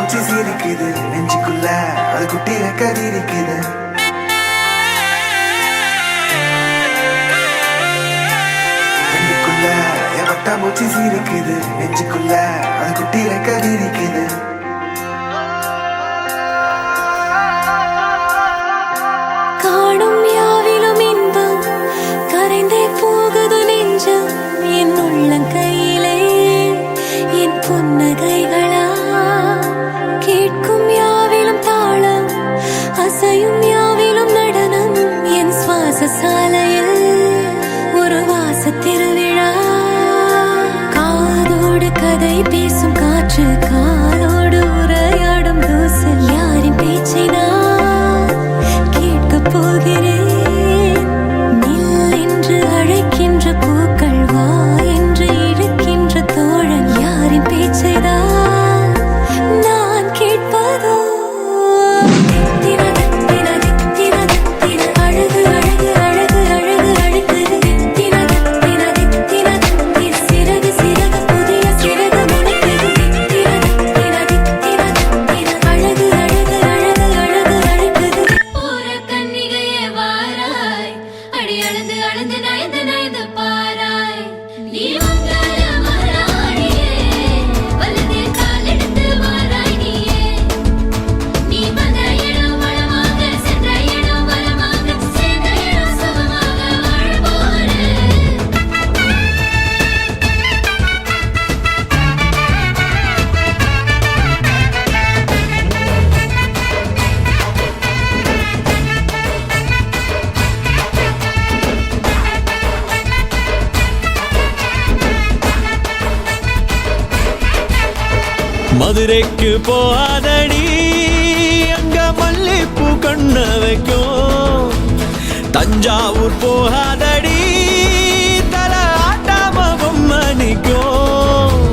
மூச்சு சீரிக்குது நெஞ்சுக்குள்ள அது குட்டி ரெக்கதி இருக்குது கண்ணுக்குள்ள என் வட்டா மூச்சு சீரிக்குது நெஞ்சுக்குள்ள அது குட்டி ரெக்கதி இருக்குது காணும் யாவிலும் இன்பம் கரைந்தே போகுது நெஞ்சம் என் உள்ளங்கையிலே என் புன்னகைகளா கேட்கும் யாவிலும் தாளம் அசையும் யாவிலும் நடனம் என் சுவாச சாலையில் ஒரு வாச திருவிழா காதோடு கதை பேசும் காற்று காலோடு உரையாடும் தூசல் யாரின் பேச்சை நான் கேட்கப் போகிறேன் நில் என்று அழைக்கின்ற பூக்கள் வா என்று இழுக்கின்ற தோழன் யாரின் பேச்சை தான் நான் கேட்பதோ அழகு அழகு அழகு அழகு அழைக்குது சிறகு சிறகு புதிய சிறகு முளைக்குது அழகு அழகு அழகு அழகு அழைக்குது பூர கன்னிகையே வாராய் அடி அளந்து அளந்து நயந்து நயந்து பாராய் நீ மங்கள மகாராணியே வலதே காலெடுத்து வாராய் நீயே நீ வந்த இடம் வளமாக சென்ற இடம் வளமாக சேர்ந்த இடம் சுகமாக வாழ போறேன் மதுரைக்கு போகாதடி அங்க மல்லிப்பூ கண்ண வைக்கும் தஞ்சாவூர் போகாதடி தலை ஆட்டாம பொம்மணிக்கும்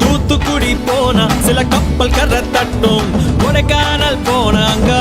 தூத்துக்குடி போனா சில கப்பல் கரை தட்டும் கொடைக்கானல் போனா அங்க